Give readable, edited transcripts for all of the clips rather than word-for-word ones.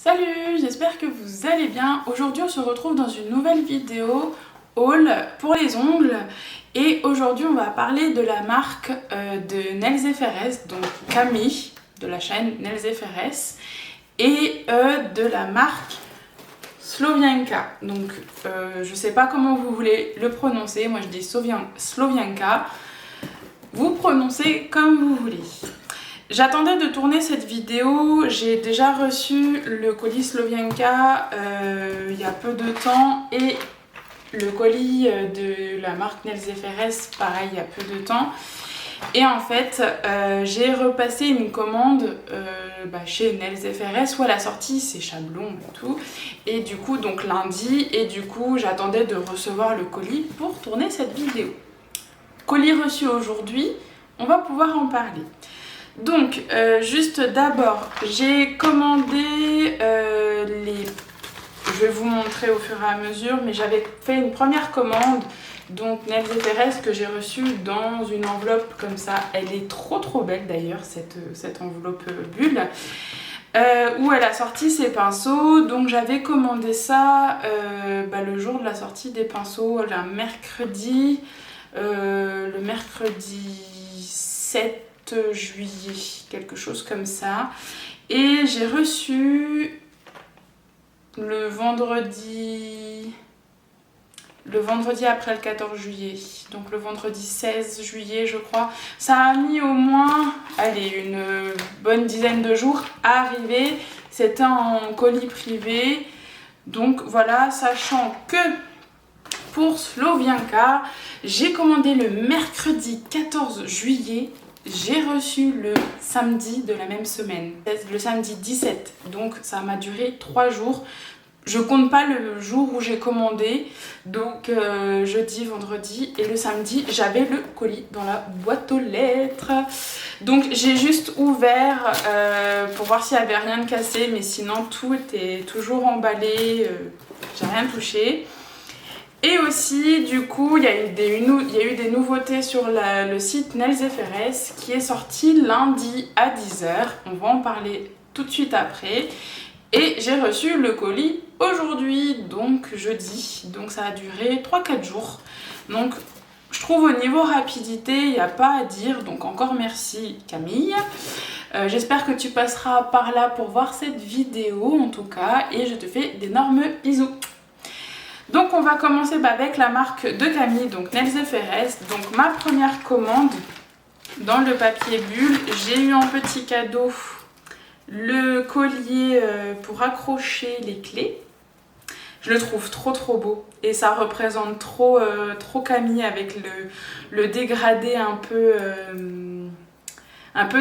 Salut, j'espère que vous allez bien. Aujourd'hui on se retrouve dans une nouvelle vidéo haul pour les ongles. Et aujourd'hui on va parler de la marque de Nails & Ferrez, donc Camille de la chaîne Nails & Ferrez, et de la marque Słowianka. Donc je sais pas comment vous voulez le prononcer, moi je dis Słowianka. Vous prononcez comme vous voulez. J'attendais de tourner cette vidéo, j'ai déjà reçu le colis Słowianka il y a peu de temps et le colis de la marque Nails & Ferrez pareil il y a peu de temps. Et en fait j'ai repassé une commande chez Nails & Ferrez où à la sortie c'est Chablon et tout. Et du coup donc lundi, et du coup j'attendais de recevoir le colis pour tourner cette vidéo. Colis reçu aujourd'hui, on va pouvoir en parler. Donc, juste d'abord, j'ai commandé je vais vous montrer au fur et à mesure, mais j'avais fait une première commande, donc Nails & Ferrez, que j'ai reçue dans une enveloppe comme ça. Elle est trop belle d'ailleurs, cette enveloppe bulle, où elle a sorti ses pinceaux. Donc j'avais commandé ça le jour de la sortie des pinceaux, le mercredi 7 juillet, quelque chose comme ça. Et j'ai reçu le vendredi après le 14 juillet, donc le vendredi 16 juillet je crois. Ça a mis au moins, allez, une bonne dizaine de jours à arriver. C'était en colis privé. Donc voilà, sachant que pour Słowianka, j'ai commandé le mercredi 14 juillet. J'ai reçu le samedi de la même semaine, le samedi 17, donc ça m'a duré 3 jours. Je compte pas le jour où j'ai commandé, donc jeudi, vendredi et le samedi, j'avais le colis dans la boîte aux lettres. Donc j'ai juste ouvert pour voir s'il n'y avait rien de cassé, mais sinon tout était toujours emballé, j'ai rien touché. Et aussi, du coup, il y a eu des nouveautés sur le site Nails & Ferrez qui est sorti lundi à 10 h. On va en parler tout de suite après. Et j'ai reçu le colis aujourd'hui, donc jeudi. Donc ça a duré 3-4 jours. Donc je trouve au niveau rapidité, il n'y a pas à dire. Donc encore merci Camille. J'espère que tu passeras par là pour voir cette vidéo en tout cas. Et je te fais d'énormes bisous. Donc on va commencer avec la marque de Camille, donc Nails & Ferrez. Donc ma première commande, dans le papier bulle, j'ai eu en petit cadeau le collier pour accrocher les clés. Je le trouve trop beau et ça représente trop Camille avec le dégradé un peu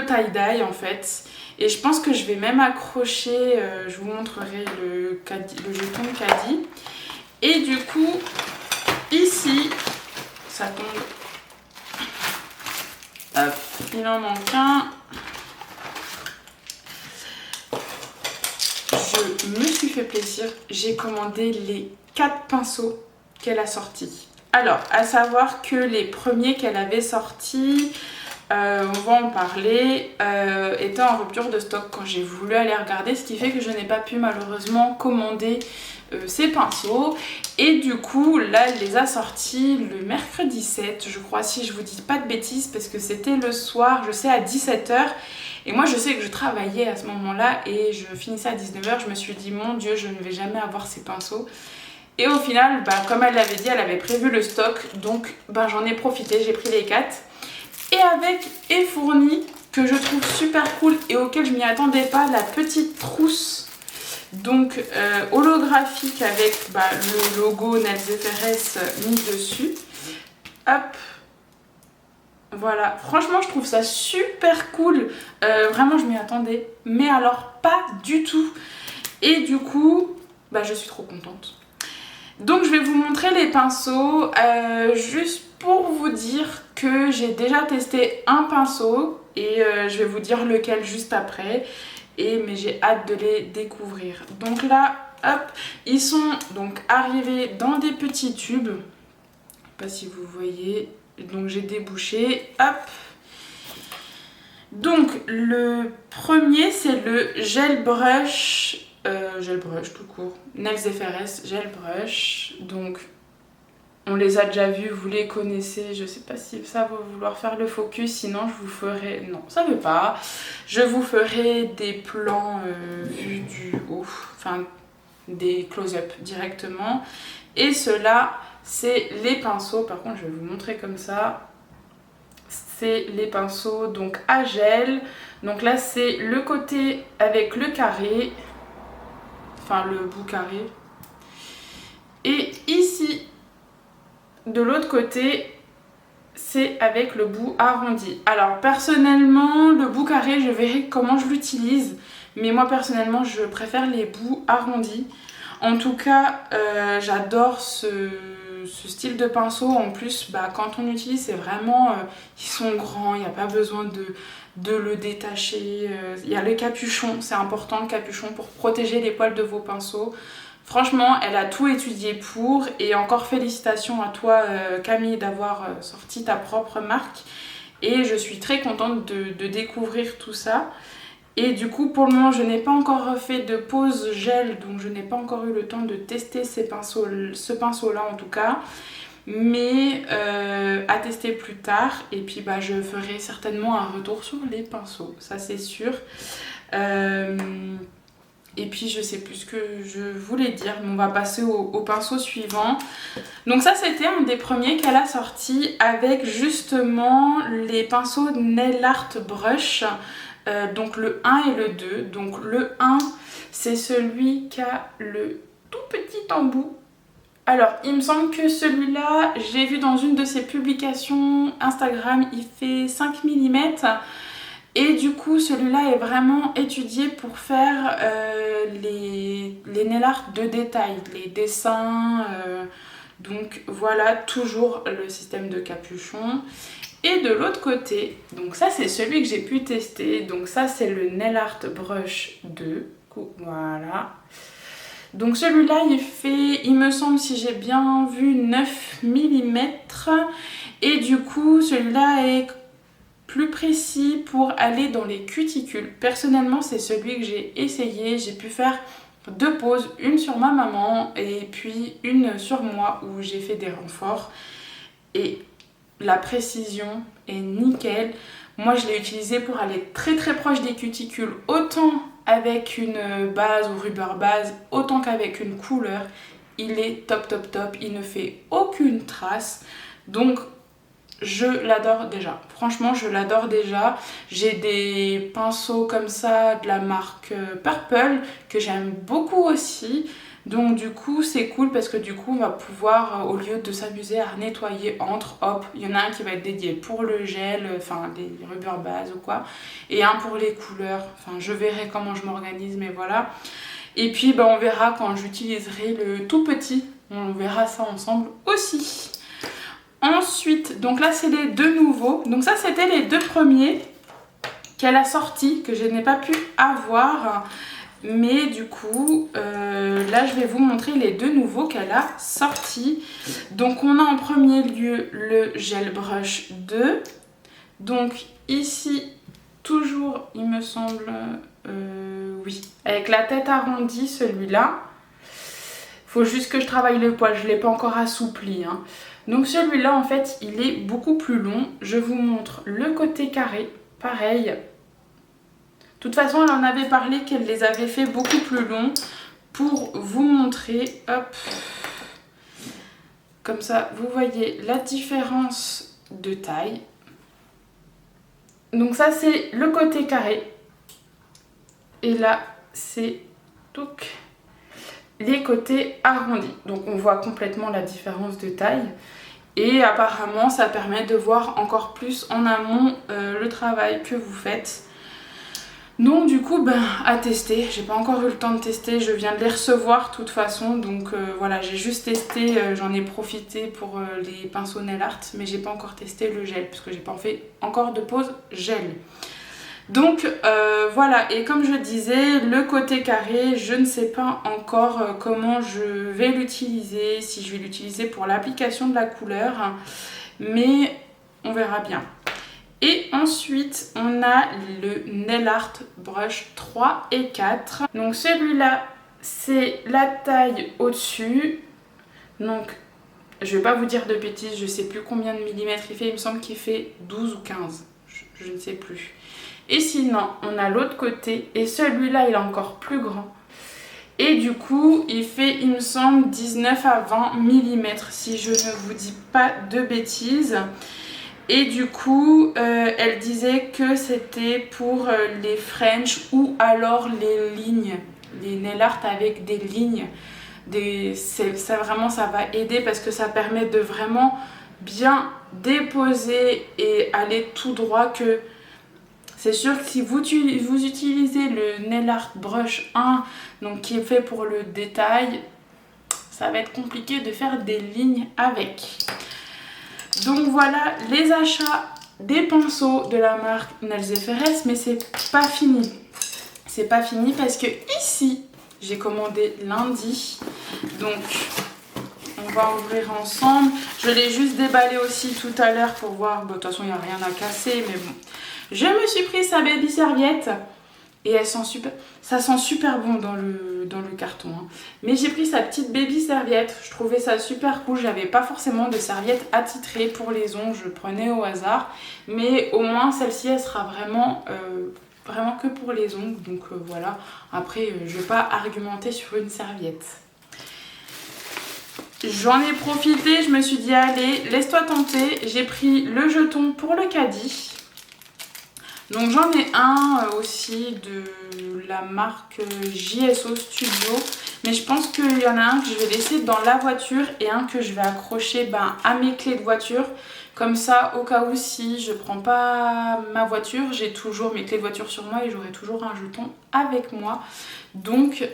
tie-dye en fait. Et je pense que je vais même accrocher, je vous montrerai le jeton caddie. Et du coup, ici, ça tombe. Hop, il en manque un. Je me suis fait plaisir. J'ai commandé les 4 pinceaux qu'elle a sortis. Alors, à savoir que les premiers qu'elle avait sortis, on va en parler, étaient en rupture de stock quand j'ai voulu aller regarder, ce qui fait que je n'ai pas pu malheureusement commander ces pinceaux. Et du coup là elle les a sortis le mercredi 7 je crois, si je vous dis pas de bêtises, parce que c'était le soir, je sais, à 17 h. Et moi je sais que je travaillais à ce moment là et je finissais à 19 h. Je me suis dit mon dieu, je ne vais jamais avoir ces pinceaux. Et au final comme elle l'avait dit, elle avait prévu le stock, donc j'en ai profité, j'ai pris les 4. Et avec fourni, que je trouve super cool et auquel je m'y attendais pas, la petite trousse donc holographique avec le logo Nails & Ferrez mis dessus. Hop, voilà, franchement je trouve ça super cool, vraiment je m'y attendais, mais alors pas du tout. Et du coup je suis trop contente. Donc je vais vous montrer les pinceaux, juste pour vous dire que j'ai déjà testé un pinceau et je vais vous dire lequel juste après. Mais j'ai hâte de les découvrir. Donc là, hop, ils sont donc arrivés dans des petits tubes. Je sais pas si vous voyez. Donc j'ai débouché, hop. Donc le premier c'est le gel brush gel brush tout court. Nails FRS gel brush. Donc on les a déjà vus, vous les connaissez. Je sais pas si ça va vouloir faire le focus, sinon je vous ferai... Non, ça veut pas. Je vous ferai des plans vus du haut, enfin des close-up directement. Et ceux-là, c'est les pinceaux. Par contre, je vais vous montrer comme ça. C'est les pinceaux donc à gel. Donc là, c'est le côté avec le carré. Enfin, le bout carré. Et ici, de l'autre côté, c'est avec le bout arrondi. Alors, personnellement, le bout carré, je verrai comment je l'utilise. Mais moi, personnellement, je préfère les bouts arrondis. En tout cas, j'adore ce style de pinceau. En plus, quand on utilise, c'est vraiment... ils sont grands, il n'y a pas besoin de le détacher. Il y a le capuchon, c'est important le capuchon pour protéger les poils de vos pinceaux. Franchement, elle a tout étudié pour. Et encore félicitations à toi, Camille, d'avoir sorti ta propre marque. Et je suis très contente de découvrir tout ça. Et du coup, pour le moment, je n'ai pas encore fait de pose gel, donc je n'ai pas encore eu le temps de tester ce pinceau-là en tout cas. Mais à tester plus tard. Et puis je ferai certainement un retour sur les pinceaux, ça c'est sûr. Et puis je sais plus ce que je voulais dire, mais on va passer au pinceau suivant. Donc ça c'était un des premiers qu'elle a sorti avec justement les pinceaux Nail Art Brush. Donc le 1 et le 2. Donc le 1 c'est celui qui a le tout petit embout. Alors il me semble que celui-là, j'ai vu dans une de ses publications Instagram, il fait 5 mm. Et du coup celui-là est vraiment étudié pour faire les nail art de détail, les dessins. Donc voilà, toujours le système de capuchon. Et de l'autre côté, donc ça c'est celui que j'ai pu tester. Donc ça c'est le Nail Art Brush 2. Voilà. Donc celui-là il fait, il me semble si j'ai bien vu, 9 mm. Et du coup celui-là est plus précis pour aller dans les cuticules. Personnellement c'est celui que j'ai essayé. J'ai pu faire 2 poses, une sur ma maman et puis une sur moi où j'ai fait des renforts. Et la précision est nickel. Moi je l'ai utilisé pour aller très très proche des cuticules, autant avec une base ou rubber base, autant qu'avec une couleur. Il est top top top, il ne fait aucune trace. Donc je l'adore déjà. Franchement je l'adore déjà. J'ai des pinceaux comme ça de la marque Purple que j'aime beaucoup aussi. Donc du coup c'est cool parce que du coup on va pouvoir, au lieu de s'amuser à nettoyer entre, hop, il y en a un qui va être dédié pour le gel, enfin les rubber base ou quoi, et un pour les couleurs. Enfin je verrai comment je m'organise, mais voilà. Et puis on verra quand j'utiliserai le tout petit, on verra ça ensemble aussi. Ensuite, donc là c'est les 2 nouveaux. Donc ça c'était les 2 premiers qu'elle a sortis, que je n'ai pas pu avoir. Mais du coup, là je vais vous montrer les 2 nouveaux qu'elle a sortis. Donc on a en premier lieu le Gel Brush 2. Donc ici, toujours il me semble, oui, avec la tête arrondie celui-là. Faut juste que je travaille le poil, je ne l'ai pas encore assoupli. Hein. Donc celui-là en fait, il est beaucoup plus long. Je vous montre le côté carré, pareil. De toute façon, elle en avait parlé qu'elle les avait fait beaucoup plus longs pour vous montrer. Hop. Comme ça, vous voyez la différence de taille. Donc ça, c'est le côté carré. Et là, c'est les côtés arrondis. Donc on voit complètement la différence de taille. Et apparemment, ça permet de voir encore plus en amont le travail que vous faites. Donc du coup à tester, j'ai pas encore eu le temps de tester, je viens de les recevoir de toute façon, donc voilà, j'ai juste testé, j'en ai profité pour les pinceaux nail art, mais j'ai pas encore testé le gel parce que j'ai pas fait encore de pose gel. Donc voilà, et comme je disais, le côté carré, je ne sais pas encore comment je vais l'utiliser, si je vais l'utiliser pour l'application de la couleur, mais on verra bien. Et ensuite, on a le Nail Art Brush 3 et 4. Donc celui-là, c'est la taille au-dessus. Donc, je vais pas vous dire de bêtises, je sais plus combien de millimètres il fait. Il me semble qu'il fait 12 ou 15. Je ne sais plus. Et sinon, on a l'autre côté. Et celui-là, il est encore plus grand. Et du coup, il fait, il me semble, 19 à 20 millimètres, si je ne vous dis pas de bêtises. Et du coup, elle disait que c'était pour les French ou alors les lignes, les nail art avec des lignes. Ça vraiment, ça va aider parce que ça permet de vraiment bien déposer et aller tout droit. Que c'est sûr que si vous utilisez le Nail Art Brush 1, donc qui est fait pour le détail, ça va être compliqué de faire des lignes avec. Donc voilà les achats des pinceaux de la marque Nails FRS, mais c'est pas fini. C'est pas fini parce que ici, j'ai commandé lundi. Donc on va ouvrir ensemble. Je l'ai juste déballé aussi tout à l'heure pour voir. Bon, de toute façon, il n'y a rien à casser, mais bon. Je me suis pris sa baby serviette. Et elle sent super, ça sent super bon dans le carton. Hein. Mais j'ai pris sa petite baby serviette. Je trouvais ça super cool. J'avais pas forcément de serviette attitrée pour les ongles. Je prenais au hasard. Mais au moins, celle-ci, elle sera vraiment que pour les ongles. Donc voilà. Après, je vais pas argumenter sur une serviette. J'en ai profité. Je me suis dit, allez, laisse-toi tenter. J'ai pris le jeton pour le caddie. Donc j'en ai un aussi de la marque JSO Studio. Mais je pense qu'il y en a un que je vais laisser dans la voiture et un que je vais accrocher à mes clés de voiture. Comme ça, au cas où si je prends pas ma voiture, j'ai toujours mes clés de voiture sur moi et j'aurai toujours un jeton avec moi. Donc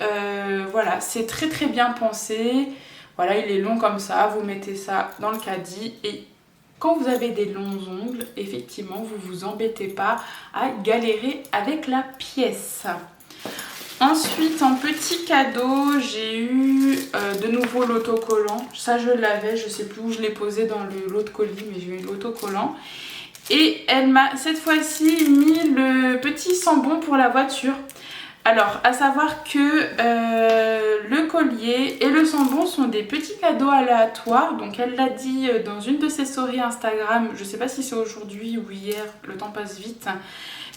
voilà, c'est très très bien pensé. Voilà, il est long comme ça, vous mettez ça dans le caddie et quand vous avez des longs ongles, effectivement, vous vous embêtez pas à galérer avec la pièce. Ensuite, en petit cadeau, j'ai eu de nouveau l'autocollant. Ça, je l'avais, je sais plus où je l'ai posé dans l'autre colis, mais j'ai eu l'autocollant. Et elle m'a cette fois-ci mis le petit sambon pour la voiture. Alors, à savoir que le collier et le sambon sont des petits cadeaux aléatoires. Donc, elle l'a dit dans une de ses stories Instagram. Je ne sais pas si c'est aujourd'hui ou hier, le temps passe vite.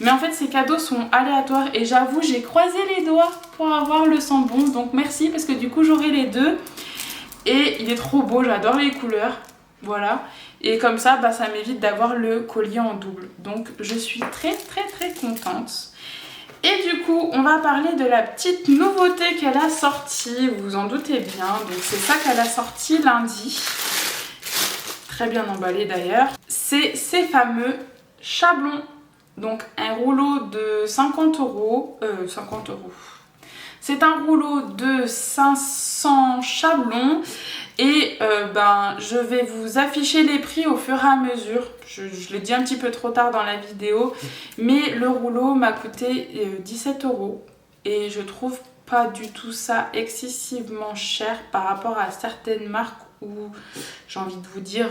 Mais en fait, ces cadeaux sont aléatoires. Et j'avoue, j'ai croisé les doigts pour avoir le sambon. Donc, merci parce que du coup, j'aurai les deux. Et il est trop beau, j'adore les couleurs. Voilà. Et comme ça, ça m'évite d'avoir le collier en double. Donc, je suis très, très, très contente. Et du coup, on va parler de la petite nouveauté qu'elle a sortie, vous vous en doutez bien. Donc c'est ça qu'elle a sorti lundi. Très bien emballé d'ailleurs. C'est ces fameux chablons. Donc un rouleau de 50 €. 50 €. C'est un rouleau de 500 chablons. Et je vais vous afficher les prix au fur et à mesure. Je l'ai dit un petit peu trop tard dans la vidéo. Mais le rouleau m'a coûté 17 €. Et je trouve pas du tout ça excessivement cher par rapport à certaines marques où j'ai envie de vous dire,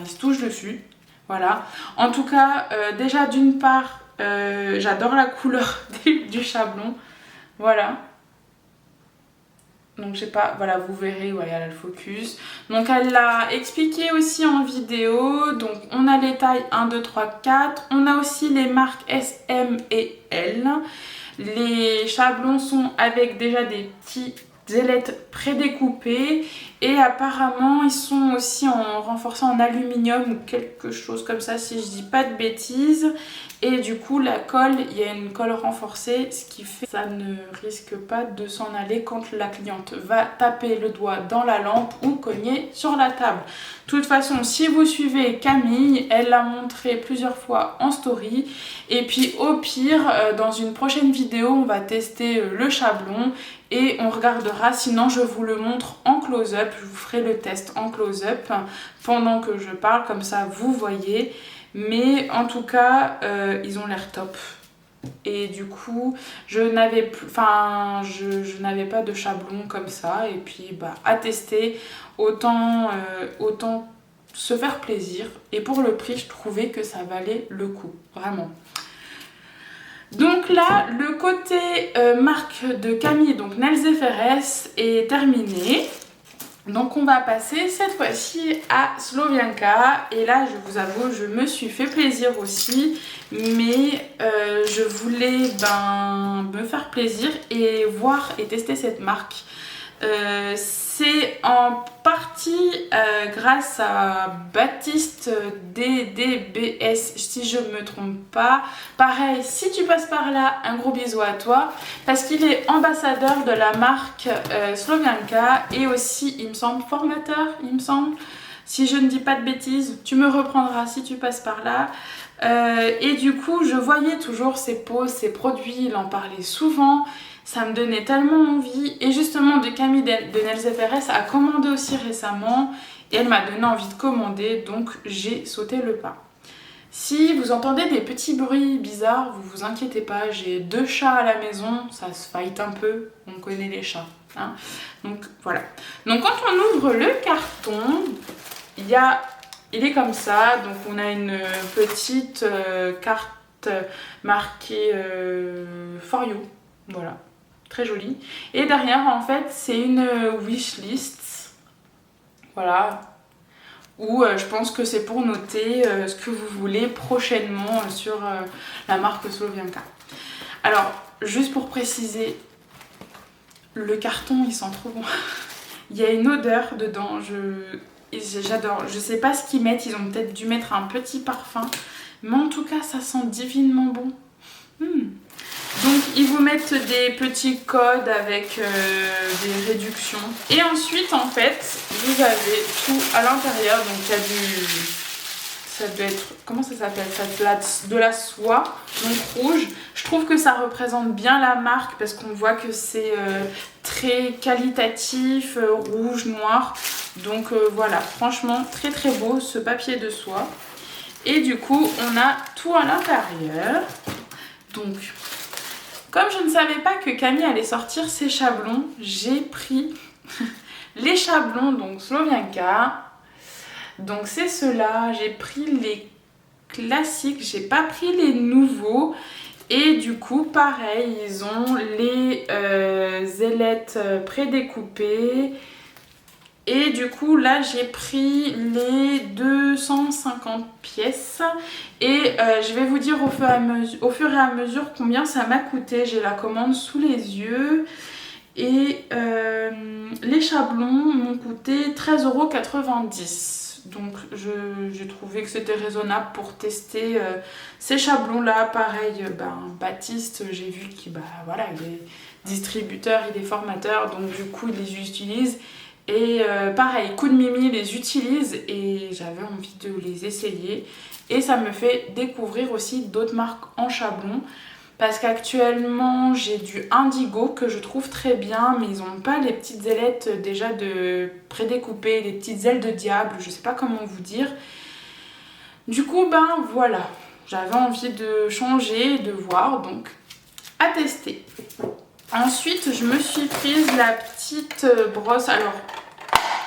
ils se touchent dessus. Voilà. En tout cas, déjà d'une part, j'adore la couleur du chablon. Voilà. Donc je sais pas, voilà, vous verrez, voilà, elle a le focus. Donc elle l'a expliqué aussi en vidéo. Donc on a les tailles 1, 2, 3, 4. On a aussi les marques S, M et L. Les chablons sont avec déjà des petits ailettes prédécoupées. Et apparemment ils sont aussi renforcés en aluminium ou quelque chose comme ça si je dis pas de bêtises. Et du coup la colle, il y a une colle renforcée, ce qui fait que ça ne risque pas de s'en aller quand la cliente va taper le doigt dans la lampe ou cogner sur la table. De toute façon, si vous suivez Camille, elle l'a montré plusieurs fois en story. Et puis au pire, dans une prochaine vidéo, on va tester le chablon et on regardera. Sinon, je vous le montre en close-up. Je vous ferai le test en close-up pendant que je parle, comme ça vous voyez. Mais en tout cas, ils ont l'air top. Et du coup, je n'avais pas de chablon comme ça. Et puis, à tester, autant se faire plaisir. Et pour le prix, je trouvais que ça valait le coup, vraiment. Donc là, le côté marque de Camille, donc Nelze Ferres, est terminé. Donc on va passer cette fois-ci à Slovianka. Et là, je vous avoue, je me suis fait plaisir aussi. Mais je voulais me faire plaisir et voir et tester cette marque. C'est en partie grâce à Baptiste DDBS, si je ne me trompe pas. Pareil, si tu passes par là, un gros bisou à toi, parce qu'il est ambassadeur de la marque Slovianka et aussi, il me semble, formateur, il me semble. Si je ne dis pas de bêtises, tu me reprendras si tu passes par là. Et du coup, je voyais toujours ses posts, ses produits, il en parlait souvent. Ça me donnait tellement envie. Et justement, de Camille de Nelze Ferres a commandé aussi récemment. Et elle m'a donné envie de commander. Donc, j'ai sauté le pas. Si vous entendez des petits bruits bizarres, vous vous inquiétez pas. J'ai 2 chats à la maison. Ça se fight un peu. On connaît les chats. Hein. Donc, voilà. Donc, quand on ouvre le carton, il est comme ça. Donc, on a une petite carte marquée For You. Voilà. Très jolie. Et derrière, en fait, c'est une wishlist. Voilà. Où je pense que c'est pour noter ce que vous voulez prochainement sur la marque Slovianka. Alors, juste pour préciser, le carton, il sent trop bon. Il y a une odeur dedans. J'adore. Je sais pas ce qu'ils mettent. Ils ont peut-être dû mettre un petit parfum. Mais en tout cas, ça sent divinement bon. Donc ils vous mettent des petits codes avec des réductions. Et ensuite en fait vous avez tout à l'intérieur. Donc il y a ça doit être, comment ça s'appelle ça, de la soie, donc rouge. Je trouve que ça représente bien la marque parce qu'on voit que c'est très qualitatif, rouge, noir. Donc voilà, franchement très très beau ce papier de soie. Et du coup on a tout à l'intérieur. Donc comme je ne savais pas que Camille allait sortir ses chablons, j'ai pris les chablons, donc Slovianka. Donc c'est ceux-là, j'ai pris les classiques, j'ai pas pris les nouveaux. Et du coup, pareil, ils ont les ailettes prédécoupées. Et du coup, là, j'ai pris les 250 pièces. Et je vais vous dire au fur et à mesure combien ça m'a coûté. J'ai la commande sous les yeux. Et les chablons m'ont coûté 13,90 €. Donc, j'ai trouvé que c'était raisonnable pour tester ces chablons-là. Pareil, Baptiste, j'ai vu qu'il voilà, il est distributeur, il est formateur. Donc, du coup, il les utilise. Et pareil, Coup de Mimi les utilise et j'avais envie de les essayer. Et ça me fait découvrir aussi d'autres marques en chablon. Parce qu'actuellement, j'ai du Indigo que je trouve très bien. Mais ils n'ont pas les petites ailettes déjà prédécoupées, les petites ailes de diable. Je ne sais pas comment vous dire. Du coup, voilà. J'avais envie de changer et de voir. Donc, à tester. Ensuite, je me suis prise la petite brosse. Alors,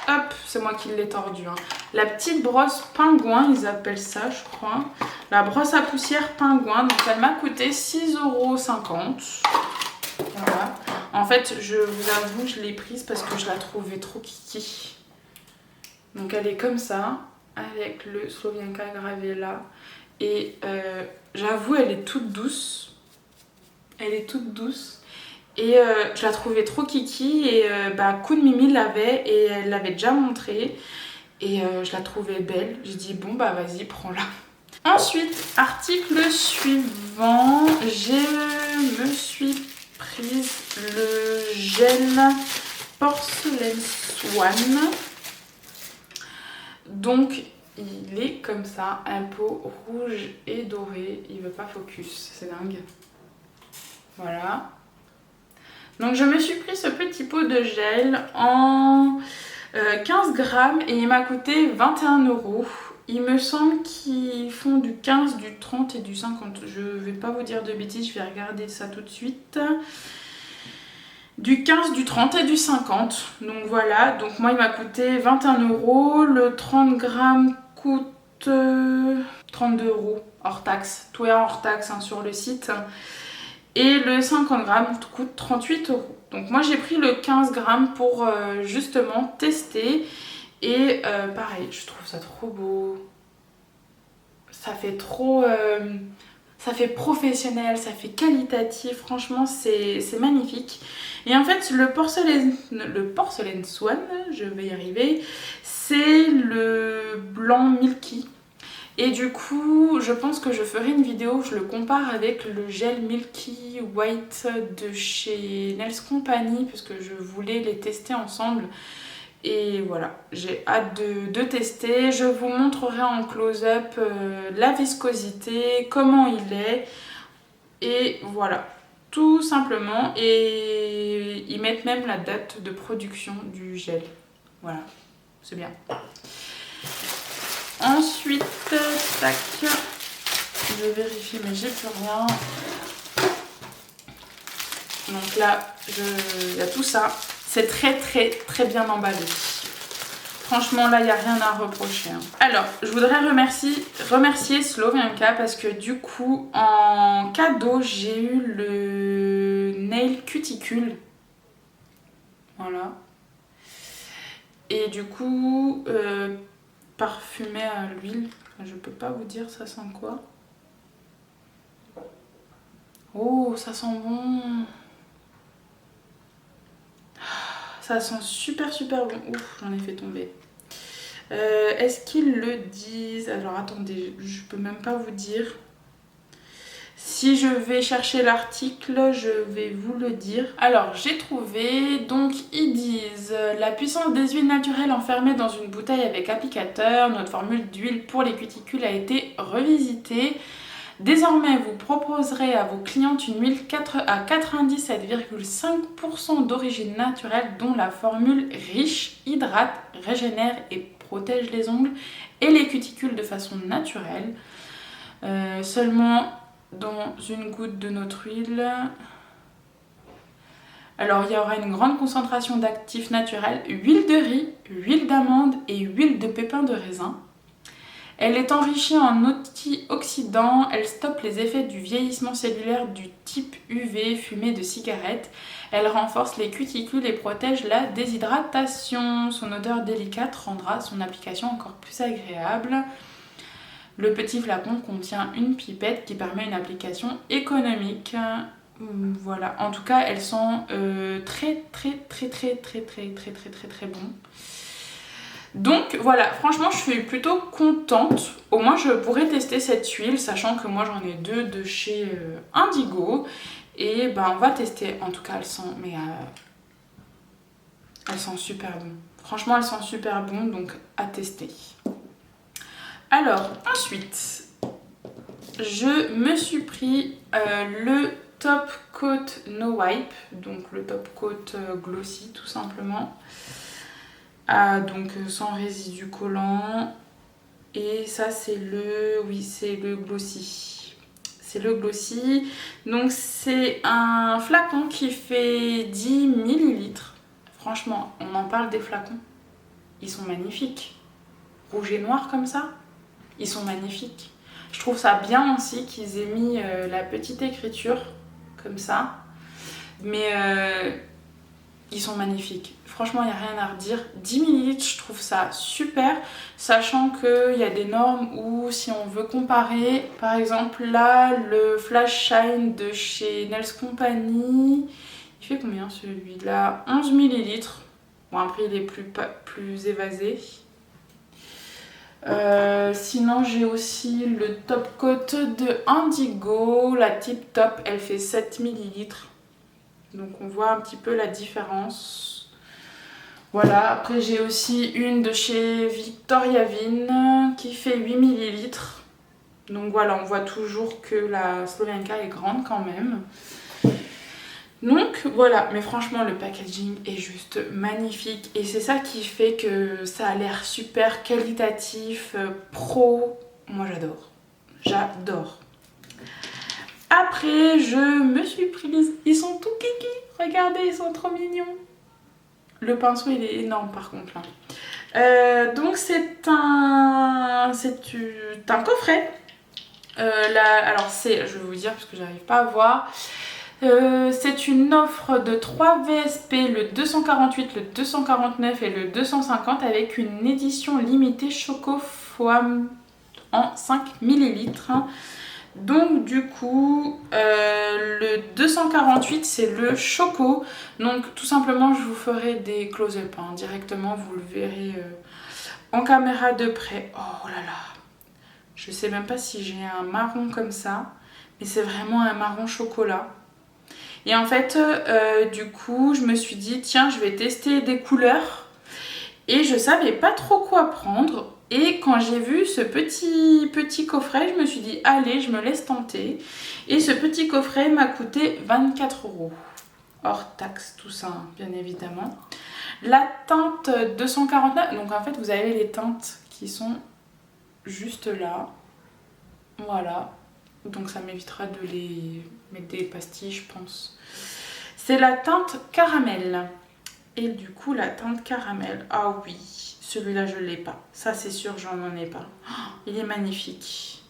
hop, c'est moi qui l'ai tordue. Hein. La petite brosse pingouin, ils appellent ça, je crois. La brosse à poussière pingouin. Donc, elle m'a coûté 6,50 €. Voilà. En fait, je vous avoue, je l'ai prise parce que je la trouvais trop kiki. Donc, elle est comme ça, avec le Slovianka gravé là. Et j'avoue, elle est toute douce. Elle est toute douce. Et je la trouvais trop kiki et Coup de Mimi l'avait et elle l'avait déjà montré et je la trouvais belle. J'ai dit bon vas-y, prends-la. Ensuite, article suivant, je me suis prise le gel Porcelaine Swan. Donc il est comme ça, un pot rouge et doré. Il veut pas focus, c'est dingue. Voilà. Donc je me suis pris ce petit pot de gel en 15 grammes et il m'a coûté 21 €. Il me semble qu'ils font du 15, du 30 et du 50. Je vais pas vous dire de bêtises, je vais regarder ça tout de suite. Du 15, du 30 et du 50. Donc voilà, donc moi il m'a coûté 21 €. Le 30 grammes coûte 32 € hors taxe. Tout est hors taxe hein, sur le site. Et le 50 grammes coûte 38 €. Donc moi j'ai pris le 15 grammes pour justement tester. Et pareil, je trouve ça trop beau. Ça fait trop... ça fait professionnel, ça fait qualitatif. Franchement, c'est magnifique. Et en fait, le porcelaine Swan, je vais y arriver, c'est le blanc Milky. Et du coup, je pense que je ferai une vidéo où je le compare avec le gel Milky White de chez Nails Company, parce que je voulais les tester ensemble. Et voilà, j'ai hâte de tester. Je vous montrerai en close-up la viscosité, comment il est. Et voilà, tout simplement. Et ils mettent même la date de production du gel. Voilà, c'est bien. Ensuite, tac, je vérifie mais j'ai plus rien. Donc là, il y a tout ça. C'est très bien emballé. Franchement, là, il n'y a rien à reprocher. Hein. Alors, je voudrais remercier Slovenka parce que du coup, en cadeau, j'ai eu le Nail Cuticule. Voilà. Et du coup, parfumé à l'huile. Je peux pas vous dire ça sent quoi. Oh, ça sent bon. Ça sent super bon. Ouf, j'en ai fait tomber. Est-ce qu'ils le disent? Alors attendez, je peux même pas vous dire. Si je vais chercher l'article, je vais vous le dire. Alors j'ai trouvé, donc ils disent la puissance des huiles naturelles enfermées dans une bouteille avec applicateur. Notre formule d'huile pour les cuticules a été revisitée. Désormais, vous proposerez à vos clientes une huile à 97,5% d'origine naturelle dont la formule riche, hydrate, régénère et protège les ongles et les cuticules de façon naturelle. Seulement dans une goutte de notre huile. Alors, il y aura une grande concentration d'actifs naturels, huile de riz, huile d'amande et huile de pépins de raisin. Elle est enrichie en antioxydants, elle stoppe les effets du vieillissement cellulaire du type UV, fumée de cigarette. Elle renforce les cuticules et protège la déshydratation. Son odeur délicate rendra son application encore plus agréable. Le petit flacon contient une pipette qui permet une application économique. Voilà, en tout cas, elles sont très bon. Donc voilà, franchement je suis plutôt contente. Au moins je pourrais tester cette huile, sachant que moi j'en ai deux de chez Indigo. Et ben on va tester, en tout cas elles sont, elles sont super bonnes. Franchement elles sont super bonnes, donc à tester. Alors ensuite, je me suis pris le Top Coat No Wipe, donc le Top Coat Glossy tout simplement. Donc sans résidus collants. Et ça c'est c'est le Glossy. C'est le Glossy. Donc c'est un flacon qui fait 10 ml. Franchement, on en parle des flacons. Ils sont magnifiques. Rouge et noir comme ça. Ils sont magnifiques. Je trouve ça bien aussi qu'ils aient mis la petite écriture comme ça. Mais ils sont magnifiques. Franchement, il n'y a rien à redire. 10 ml, je trouve ça super. Sachant qu'il y a des normes où si on veut comparer, par exemple là, le Flash Shine de chez Nails Company, il fait combien celui-là? 11 ml. Bon, après il est plus évasé. Sinon j'ai aussi le Top Coat de Indigo. La Tip Top, elle fait 7 ml. Donc on voit un petit peu la différence. Voilà, après j'ai aussi une de chez Victoria Vin qui fait 8 ml. Donc voilà, on voit toujours que la Slovenka est grande quand même. Donc voilà, mais franchement le packaging est juste magnifique. Et c'est ça qui fait que ça a l'air super qualitatif, pro. Moi j'adore, j'adore. Après je me suis prise, ils sont tout kiki, regardez ils sont trop mignons. Le pinceau il est énorme par contre là. Donc c'est un coffret. Alors c'est, je vais vous dire parce que j'arrive pas à voir. C'est une offre de 3 VSP, le 248, le 249 et le 250 avec une édition limitée Choco Foam en 5 ml. Donc du coup le 248 c'est le choco, donc tout simplement je vous ferai des close-up hein, directement, vous le verrez en caméra de près. Oh là là, je sais même pas si j'ai un marron comme ça, mais c'est vraiment un marron chocolat. Et en fait du coup je me suis dit tiens je vais tester des couleurs et je savais pas trop quoi prendre. Et quand j'ai vu ce petit coffret, je me suis dit allez, je me laisse tenter. Et ce petit coffret m'a coûté 24 €. Hors taxe, tout ça, hein, bien évidemment. La teinte 249, donc en fait vous avez les teintes qui sont juste là. Voilà. Donc ça m'évitera de les mettre des pastilles, je pense. C'est la teinte caramel. Et du coup, la teinte caramel, ah oui, celui-là je ne l'ai pas. Ça c'est sûr, j'en ai pas. Oh, il est magnifique.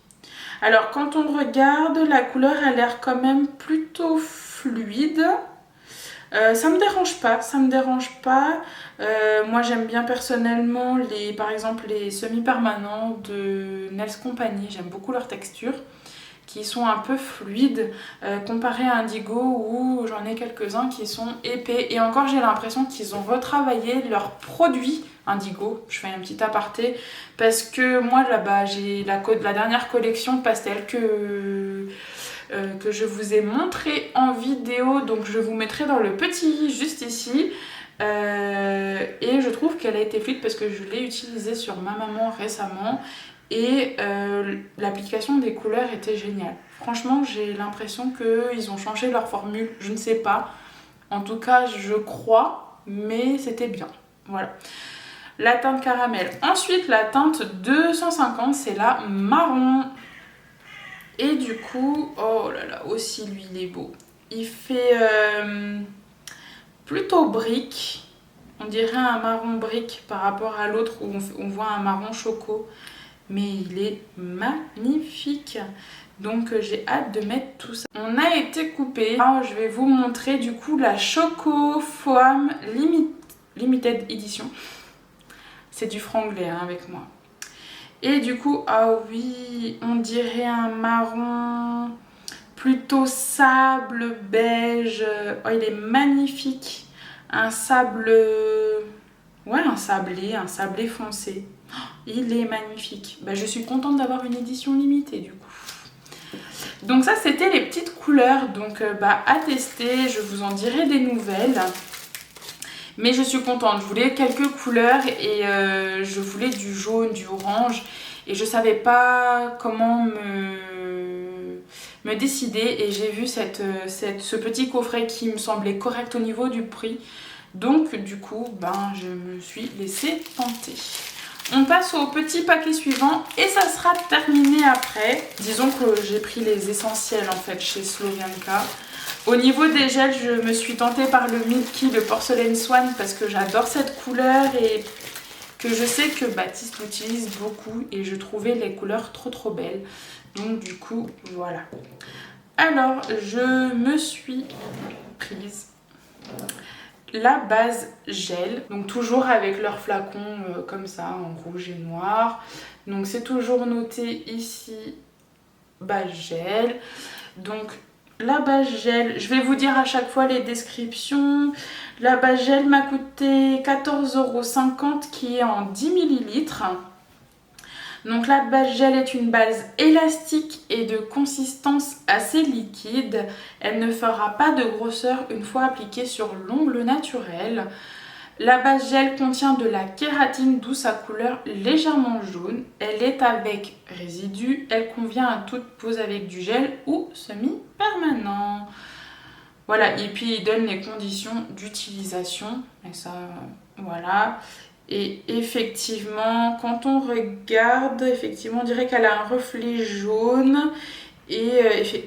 Alors quand on regarde, la couleur a l'air quand même plutôt fluide. Ça me dérange pas, ça me dérange pas. Moi j'aime bien personnellement par exemple les semi-permanents de Nails Company. J'aime beaucoup leur texture, qui sont un peu fluides comparé à Indigo où j'en ai quelques-uns qui sont épais. Et encore j'ai l'impression qu'ils ont retravaillé leurs produits Indigo. Je fais un petit aparté parce que moi là-bas j'ai la dernière collection pastel que je vous ai montré en vidéo, donc je vous mettrai dans le petit juste ici. Et je trouve qu'elle a été fluide parce que je l'ai utilisée sur ma maman récemment. Et l'application des couleurs était géniale. Franchement, j'ai l'impression qu'ils ont changé leur formule. Je ne sais pas. En tout cas, je crois. Mais c'était bien. Voilà. La teinte caramel. Ensuite, la teinte 250, c'est la marron. Et du coup, oh là là, aussi lui, il est beau. Il fait plutôt brique. On dirait un marron brique par rapport à l'autre où on voit un marron choco. Mais il est magnifique. Donc j'ai hâte de mettre tout ça. On a été coupé. Alors je vais vous montrer du coup la Choco Foam Limited Edition. C'est du franglais hein, avec moi. Et du coup, ah oui, on dirait un marron plutôt sable beige. Oh, il est magnifique. Un sable... Ouais, un sablé foncé. Il est magnifique. Bah, je suis contente d'avoir une édition limitée du coup. Donc ça c'était les petites couleurs. Donc à tester, je vous en dirai des nouvelles. Mais je suis contente. Je voulais quelques couleurs et je voulais du jaune, du orange. Et je savais pas comment me décider. Et j'ai vu ce petit coffret qui me semblait correct au niveau du prix. Donc du coup, je me suis laissée tenter. On passe au petit paquet suivant et ça sera terminé après. Disons que j'ai pris les essentiels en fait chez Slovianka. Au niveau des gels, je me suis tentée par le Milky de Porcelain Swan parce que j'adore cette couleur et que je sais que Baptiste l'utilise beaucoup et je trouvais les couleurs trop belles. Donc du coup, voilà. Alors, je me suis prise la base gel, donc toujours avec leur flacon comme ça en rouge et noir. Donc c'est toujours noté ici base gel. Donc la base gel, je vais vous dire à chaque fois les descriptions. La base gel m'a coûté 14,50 € qui est en 10 ml. Donc la base gel est une base élastique et de consistance assez liquide. Elle ne fera pas de grosseur une fois appliquée sur l'ongle naturel. La base gel contient de la kératine douce à couleur légèrement jaune. Elle est avec résidu. Elle convient à toute pose avec du gel ou semi-permanent. Voilà, et puis il donne les conditions d'utilisation. Et ça, voilà. Et effectivement, quand on regarde, effectivement, on dirait qu'elle a un reflet jaune et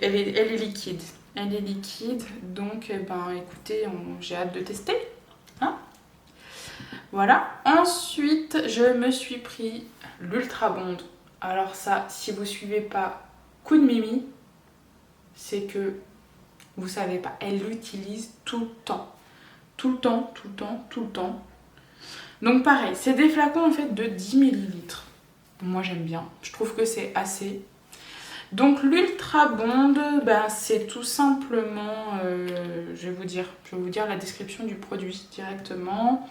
elle est liquide. Elle est liquide, donc écoutez, j'ai hâte de tester. Hein? Voilà. Ensuite, je me suis pris l'Ultra Bond. Alors ça, si vous suivez pas Coup de Mimi, c'est que vous savez pas. Elle l'utilise tout le temps. Tout le temps, tout le temps, tout le temps. Donc pareil, c'est des flacons en fait de 10 millilitres. Moi j'aime bien. Je trouve que c'est assez. Donc l'Ultra Bond, ben, c'est tout simplement, je vais vous dire la description du produit directement.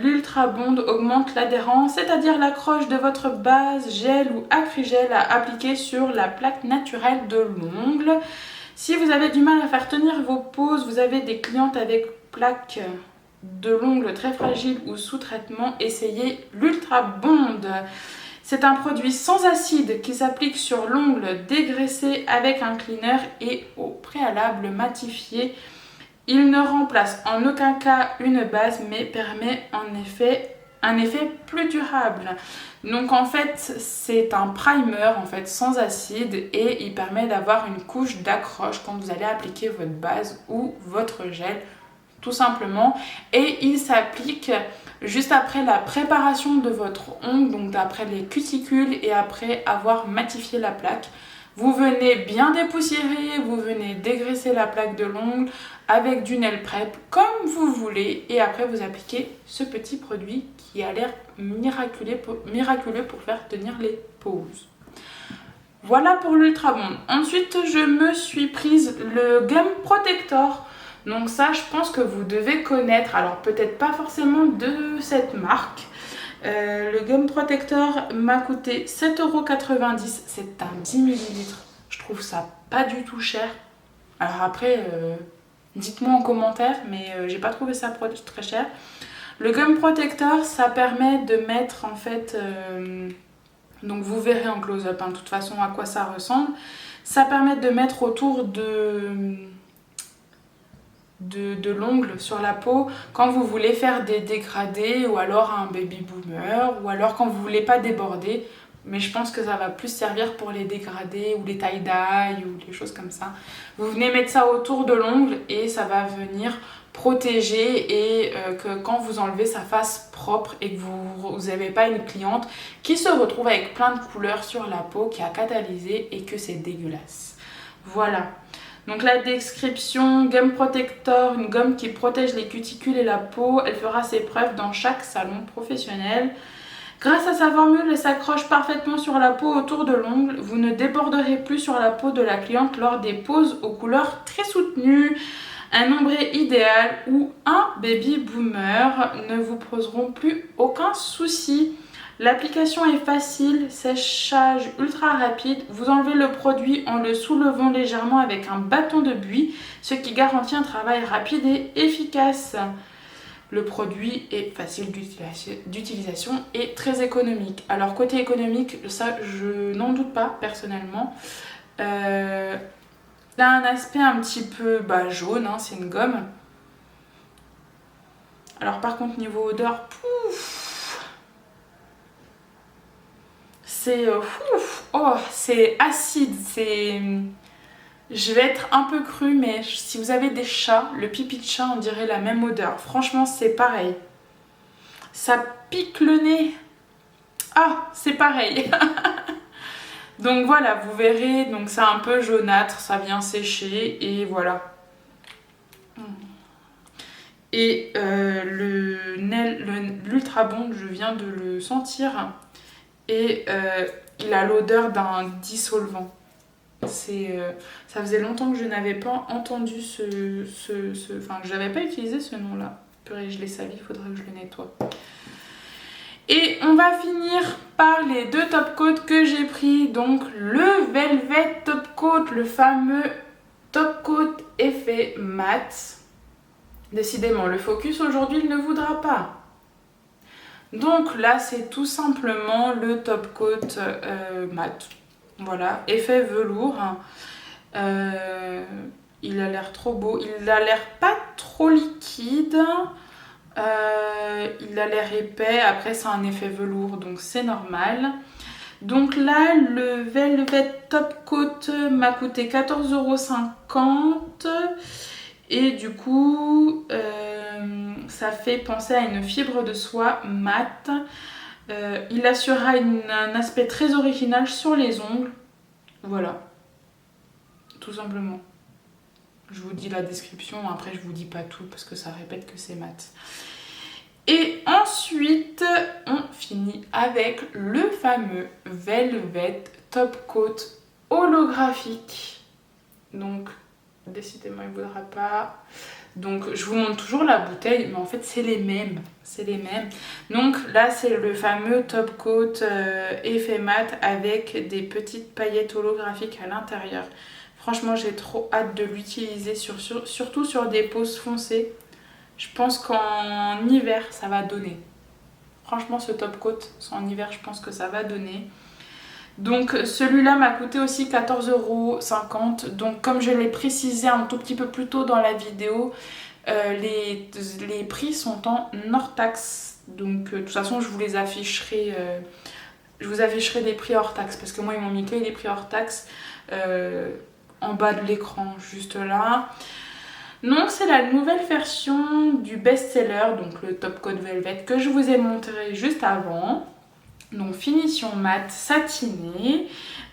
L'Ultra Bond augmente l'adhérence, c'est-à-dire l'accroche de votre base gel ou acrygel à appliquer sur la plaque naturelle de l'ongle. Si vous avez du mal à faire tenir vos poses, vous avez des clientes avec plaque de l'ongle très fragile ou sous traitement, essayez l'Ultra Bond. C'est un produit sans acide qui s'applique sur l'ongle dégraissé avec un cleaner et au préalable matifié. Il ne remplace en aucun cas une base mais permet en effet un effet plus durable. Donc en fait c'est un primer en fait sans acide et il permet d'avoir une couche d'accroche quand vous allez appliquer votre base ou votre gel tout simplement, et il s'applique juste après la préparation de votre ongle, donc après les cuticules et après avoir matifié la plaque. Vous venez bien dépoussiérer, vous venez dégraisser la plaque de l'ongle avec du nail prep comme vous voulez, et après vous appliquez ce petit produit qui a l'air miraculeux pour faire tenir les poses. Voilà pour l'Ultra Bond. Ensuite je me suis prise le Gum Protector. Donc ça, je pense que vous devez connaître, alors peut-être pas forcément de cette marque. Le Gum Protector m'a coûté 7,90 €, c'est un 10 millilitres. Je trouve ça pas du tout cher. Alors après, dites-moi en commentaire, mais j'ai pas trouvé ça très cher. Le Gum Protector, ça permet de mettre en fait, donc vous verrez en close-up de toute façon à quoi ça ressemble. Ça permet de mettre autour de l'ongle sur la peau quand vous voulez faire des dégradés ou alors un baby boomer ou alors quand vous voulez pas déborder, mais je pense que ça va plus servir pour les dégradés ou les tie-dye ou les choses comme ça. Vous venez mettre ça autour de l'ongle et ça va venir protéger et que quand vous enlevez ça fasse propre et que vous n'avez pas une cliente qui se retrouve avec plein de couleurs sur la peau, qui a catalysé et que c'est dégueulasse. Voilà. Donc la description, Gum Protector, une gomme qui protège les cuticules et la peau. Elle fera ses preuves dans chaque salon professionnel. Grâce à sa formule, elle s'accroche parfaitement sur la peau autour de l'ongle. Vous ne déborderez plus sur la peau de la cliente lors des poses aux couleurs très soutenues. Un ombré idéal ou un baby boomer ne vous poseront plus aucun souci. L'application est facile, séchage ultra rapide. Vous enlevez le produit en le soulevant légèrement avec un bâton de buis, ce qui garantit un travail rapide et efficace. Le produit est facile d'utilisation et très économique. Alors côté économique, ça je n'en doute pas personnellement. Il a un aspect un petit peu jaune, c'est une gomme. Alors par contre niveau odeur, pouf, c'est acide, je vais être un peu crue, mais si vous avez des chats, le pipi de chat on dirait la même odeur. Franchement c'est pareil. Ça pique le nez. Ah, c'est pareil. Donc voilà, vous verrez, donc c'est un peu jaunâtre, ça vient sécher et voilà. Et l'Ultra Bond, je viens de le sentir. Et il a l'odeur d'un dissolvant. Ça faisait longtemps que je n'avais pas entendu enfin, je n'avais pas utilisé ce nom-là. Purée, je l'ai sali, il faudrait que je le nettoie. Et on va finir par les deux top coats que j'ai pris. Donc le Velvet Top Coat, le fameux Top Coat effet mat. Décidément, le focus aujourd'hui il ne voudra pas. Donc là c'est tout simplement le Top Coat mat, voilà, effet velours. Il a l'air trop beau, il a l'air pas trop liquide, il a l'air épais, après c'est un effet velours donc c'est normal. Donc là le Velvet Top Coat m'a coûté 14,50 € et du coup ça fait penser à une fibre de soie mat. Il assurera un aspect très original sur les ongles. Voilà, tout simplement. Je vous dis la description, après je vous dis pas tout parce que ça répète que c'est mat. Et ensuite, on finit avec le fameux Velvet Top Coat holographique. Donc, décidément, il ne voudra pas. Donc, je vous montre toujours la bouteille, mais en fait, c'est les mêmes. C'est les mêmes. Donc, là, c'est le fameux Top Coat effet mat avec des petites paillettes holographiques à l'intérieur. Franchement, j'ai trop hâte de l'utiliser, surtout sur des poses foncées. Je pense qu'en hiver, ça va donner. Franchement, ce top coat, en hiver, je pense que ça va donner. Donc, celui-là m'a coûté aussi 14,50 €. Donc, comme je l'ai précisé un tout petit peu plus tôt dans la vidéo, les prix sont en hors taxe. Donc, de toute façon, je vous les afficherai. Je vous afficherai des prix hors taxe parce que moi, ils m'ont mis que les prix hors taxe en bas de l'écran, juste là. Donc c'est la nouvelle version du best-seller, donc le Top Coat Velvet que je vous ai montré juste avant. Donc finition mat satinée.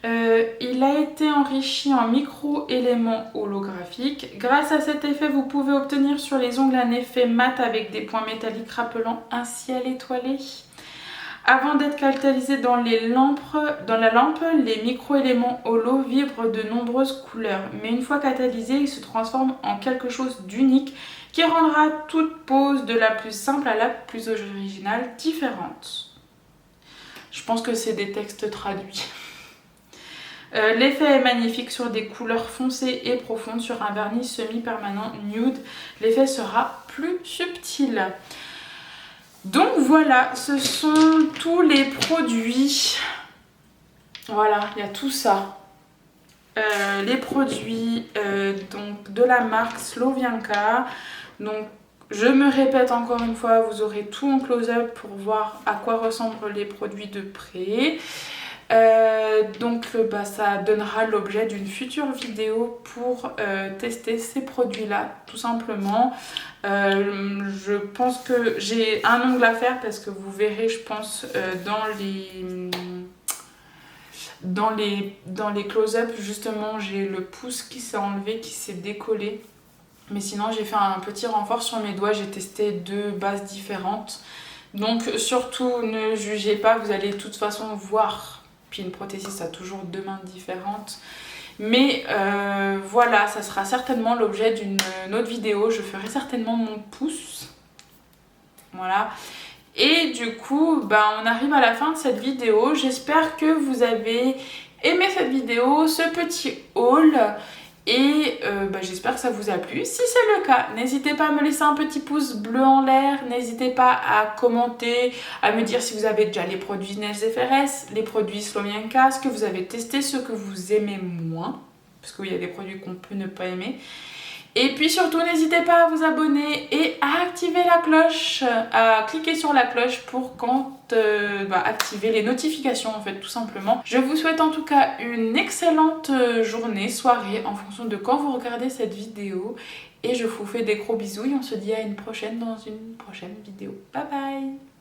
Il a été enrichi en micro-éléments holographiques. Grâce à cet effet, vous pouvez obtenir sur les ongles un effet mat avec des points métalliques rappelant un ciel étoilé. Avant d'être catalysés dans la lampe, les micro-éléments holo vibrent de nombreuses couleurs. Mais une fois catalysés, ils se transforment en quelque chose d'unique qui rendra toute pose de la plus simple à la plus originale différente. Je pense que c'est des textes traduits. L'effet est magnifique sur des couleurs foncées et profondes. Sur un vernis semi-permanent nude, l'effet sera plus subtil. Donc voilà, ce sont tous les produits. Voilà, il y a tout ça. Les produits donc de la marque Slovianka. Donc je me répète encore une fois, vous aurez tout en close-up pour voir à quoi ressemblent les produits de près. Donc ça donnera l'objet d'une future vidéo pour tester ces produits là tout simplement. Je pense que j'ai un ongle à faire parce que vous verrez je pense dans les close-up justement j'ai le pouce qui s'est enlevé, qui s'est décollé. Mais sinon j'ai fait un petit renfort sur mes doigts, j'ai testé 2 bases différentes. Donc surtout ne jugez pas, vous allez de toute façon voir. Puis une prothésiste a toujours 2 mains différentes. Mais voilà, ça sera certainement l'objet d'une autre vidéo. Je ferai certainement mon pouce. Voilà. Et du coup, on arrive à la fin de cette vidéo. J'espère que vous avez aimé cette vidéo, ce petit haul. Et j'espère que ça vous a plu. Si c'est le cas, n'hésitez pas à me laisser un petit pouce bleu en l'air. N'hésitez pas à commenter, à me dire si vous avez déjà les produits Nails FRS, les produits Slovianka, ce que vous avez testé, ceux que vous aimez moins. Parce qu'il y a des produits qu'on peut ne pas aimer. Et puis surtout, n'hésitez pas à vous abonner et à activer la cloche, à cliquer sur la cloche pour activer les notifications en fait tout simplement. Je vous souhaite en tout cas une excellente journée, soirée en fonction de quand vous regardez cette vidéo. Et je vous fais des gros bisous et on se dit à une prochaine dans une prochaine vidéo. Bye bye!